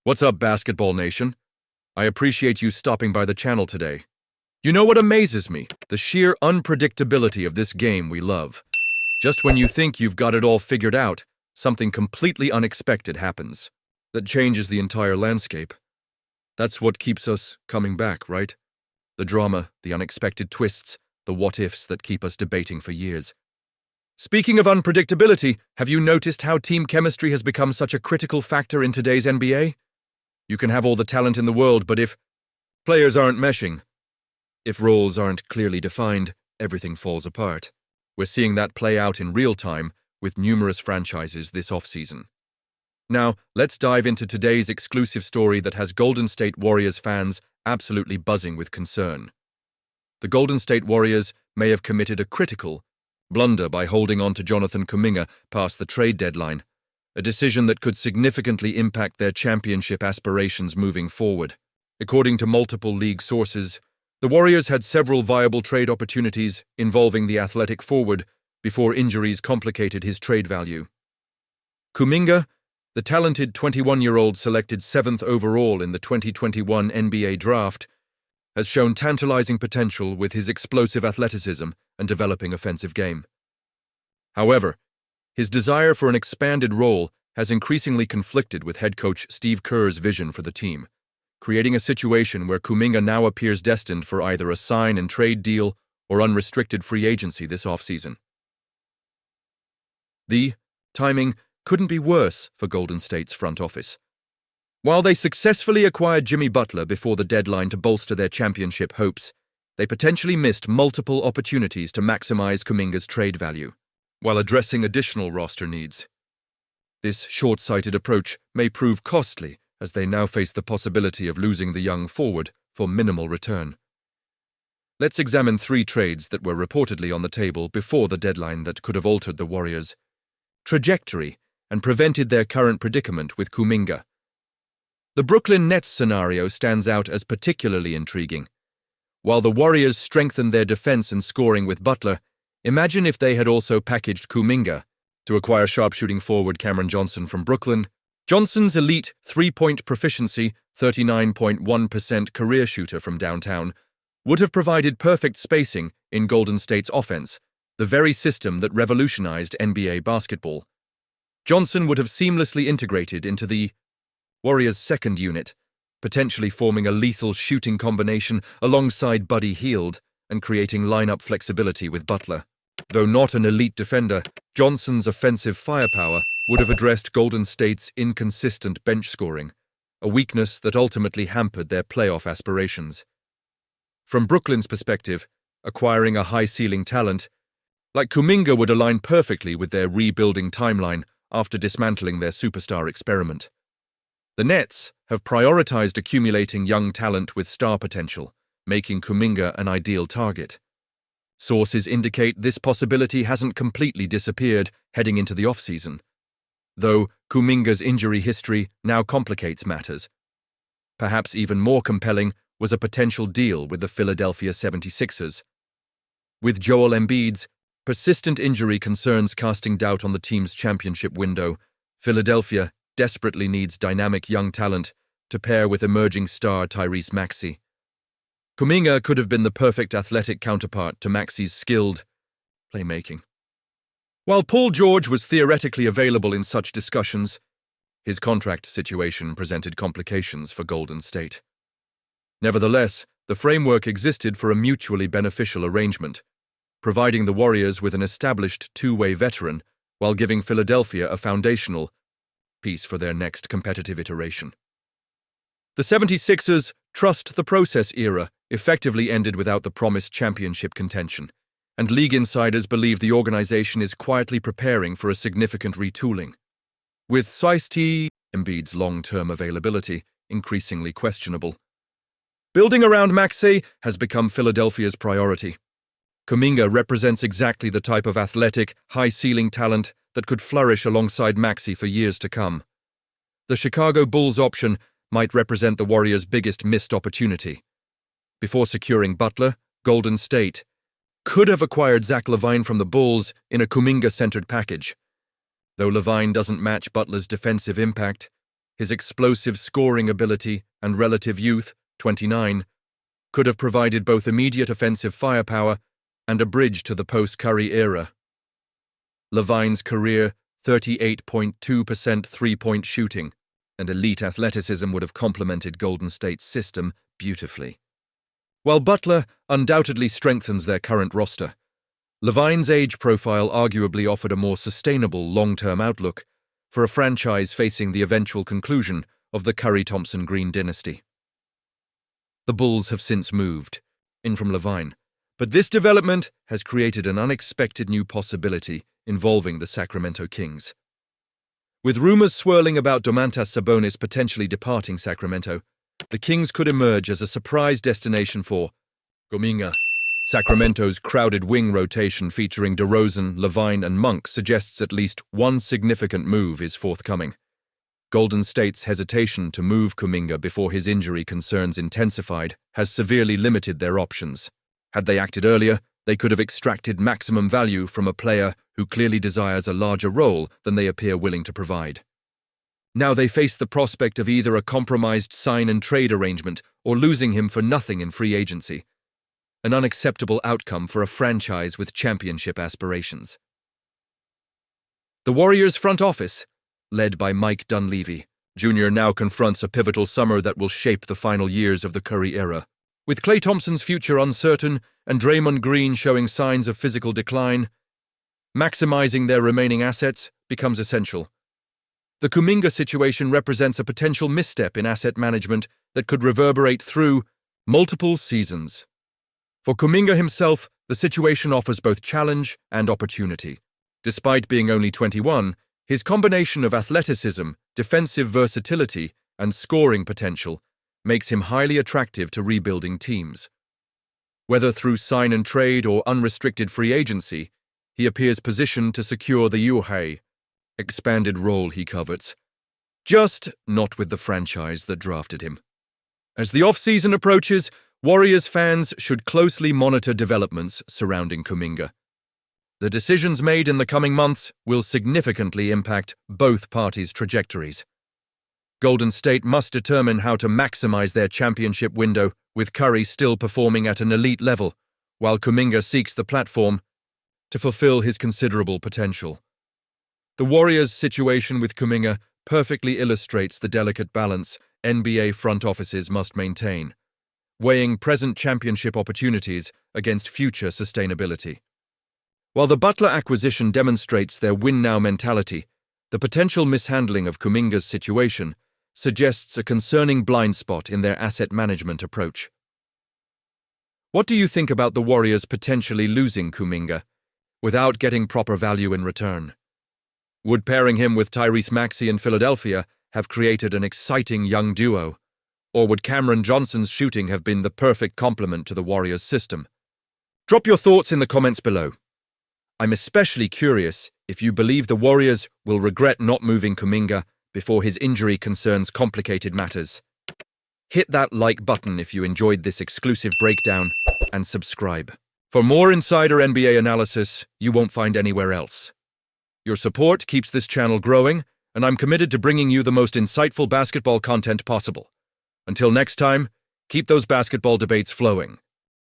What's up, Basketball Nation? I appreciate you stopping by the channel today. You know what amazes me? The sheer unpredictability of this game we love. Just when you think you've got it all figured out, something completely unexpected happens that changes the entire landscape. That's what keeps us coming back, right? The drama, the unexpected twists, the what-ifs that keep us debating for years. Speaking of unpredictability, have you noticed how team chemistry has become such a critical factor in today's NBA? You can have all the talent in the world, but if players aren't meshing, if roles aren't clearly defined, everything falls apart. We're seeing that play out in real time with numerous franchises this offseason. Now, let's dive into today's exclusive story that has Golden State Warriors fans absolutely buzzing with concern. The Golden State Warriors may have committed a critical blunder by holding on to Jonathan Kuminga past the trade deadline, a decision that could significantly impact their championship aspirations moving forward. According to multiple league sources, the Warriors had several viable trade opportunities involving the athletic forward before injuries complicated his trade value. Kuminga, the talented 21-year-old selected 7th overall in the 2021 NBA draft, has shown tantalizing potential with his explosive athleticism and developing offensive game. However, his desire for an expanded role has increasingly conflicted with head coach Steve Kerr's vision for the team, creating a situation where Kuminga now appears destined for either a sign-and-trade deal or unrestricted free agency this offseason. The timing couldn't be worse for Golden State's front office. While they successfully acquired Jimmy Butler before the deadline to bolster their championship hopes, they potentially missed multiple opportunities to maximize Kuminga's trade value, while addressing additional roster needs. This short-sighted approach may prove costly as they now face the possibility of losing the young forward for minimal return. Let's examine 3 trades that were reportedly on the table before the deadline that could have altered the Warriors' trajectory and prevented their current predicament with Kuminga. The Brooklyn Nets scenario stands out as particularly intriguing. While the Warriors strengthened their defense and scoring with Butler, imagine if they had also packaged Kuminga to acquire sharpshooting forward Cameron Johnson from Brooklyn. Johnson's elite three-point proficiency, 39.1% career shooter from downtown, would have provided perfect spacing in Golden State's offense, the very system that revolutionized NBA basketball. Johnson would have seamlessly integrated into the Warriors' second unit, potentially forming a lethal shooting combination alongside Buddy Hield and creating lineup flexibility with Butler. Though not an elite defender, Johnson's offensive firepower would have addressed Golden State's inconsistent bench scoring, a weakness that ultimately hampered their playoff aspirations. From Brooklyn's perspective, acquiring a high-ceiling talent like Kuminga would align perfectly with their rebuilding timeline after dismantling their superstar experiment. The Nets have prioritized accumulating young talent with star potential, making Kuminga an ideal target. Sources indicate this possibility hasn't completely disappeared heading into the offseason, though Kuminga's injury history now complicates matters. Perhaps even more compelling was a potential deal with the Philadelphia 76ers. With Joel Embiid's persistent injury concerns casting doubt on the team's championship window, Philadelphia desperately needs dynamic young talent to pair with emerging star Tyrese Maxey. Kuminga could have been the perfect athletic counterpart to Maxey's skilled playmaking. While Paul George was theoretically available in such discussions, his contract situation presented complications for Golden State. Nevertheless, the framework existed for a mutually beneficial arrangement, providing the Warriors with an established two-way veteran while giving Philadelphia a foundational piece for their next competitive iteration. The 76ers trust the process era effectively ended without the promised championship contention, and league insiders believe the organization is quietly preparing for a significant retooling. With Embiid's long-term availability increasingly questionable, building around Maxey has become Philadelphia's priority. Kuminga represents exactly the type of athletic, high-ceiling talent that could flourish alongside Maxey for years to come. The Chicago Bulls option might represent the Warriors' biggest missed opportunity. Before securing Butler, Golden State could have acquired Zach LaVine from the Bulls in a Kuminga-centered package. Though LaVine doesn't match Butler's defensive impact, His explosive scoring ability and relative youth, 29, could have provided both immediate offensive firepower and a bridge to the post-Curry era. Levine's career, 38.2% three-point shooting, and elite athleticism would have complemented Golden State's system beautifully. While Butler undoubtedly strengthens their current roster, Levine's age profile arguably offered a more sustainable long-term outlook for a franchise facing the eventual conclusion of the Curry-Thompson-Green dynasty. The Bulls have since moved in from Levine, but this development has created an unexpected new possibility involving the Sacramento Kings. With rumors swirling about Domantas Sabonis potentially departing Sacramento, the Kings could emerge as a surprise destination for Kuminga. Sacramento's crowded wing rotation featuring DeRozan, Levine, and Monk suggests at least one significant move is forthcoming. Golden State's hesitation to move Kuminga before his injury concerns intensified has severely limited their options. Had they acted earlier, they could have extracted maximum value from a player who clearly desires a larger role than they appear willing to provide. Now they face the prospect of either a compromised sign-and-trade arrangement or losing him for nothing in free agency. An unacceptable outcome for a franchise with championship aspirations. The Warriors' front office, led by Mike Dunleavy, Jr., now confronts a pivotal summer that will shape the final years of the Curry era. With Klay Thompson's future uncertain and Draymond Green showing signs of physical decline, maximizing their remaining assets becomes essential. The Kuminga situation represents a potential misstep in asset management that could reverberate through multiple seasons. For Kuminga himself, the situation offers both challenge and opportunity. Despite being only 21, his combination of athleticism, defensive versatility, and scoring potential makes him highly attractive to rebuilding teams. Whether through sign-and-trade or unrestricted free agency, he appears positioned to secure the UHA expanded role he covets, just not with the franchise that drafted him. As the off-season approaches, Warriors fans should closely monitor developments surrounding Kuminga. The decisions made in the coming months will significantly impact both parties' trajectories. Golden State must determine how to maximize their championship window, with Curry still performing at an elite level, while Kuminga seeks the platform to fulfill his considerable potential. The Warriors' situation with Kuminga perfectly illustrates the delicate balance NBA front offices must maintain, weighing present championship opportunities against future sustainability. While the Butler acquisition demonstrates their win-now mentality, the potential mishandling of Kuminga's situation suggests a concerning blind spot in their asset management approach. What do you think about the Warriors potentially losing Kuminga without getting proper value in return? Would pairing him with Tyrese Maxey in Philadelphia have created an exciting young duo? Or would Cameron Johnson's shooting have been the perfect complement to the Warriors' system? Drop your thoughts in the comments below. I'm especially curious if you believe the Warriors will regret not moving Kuminga before his injury concerns complicated matters. Hit that like button if you enjoyed this exclusive breakdown and subscribe for more insider NBA analysis you won't find anywhere else. Your support keeps this channel growing, and I'm committed to bringing you the most insightful basketball content possible. Until next time, keep those basketball debates flowing.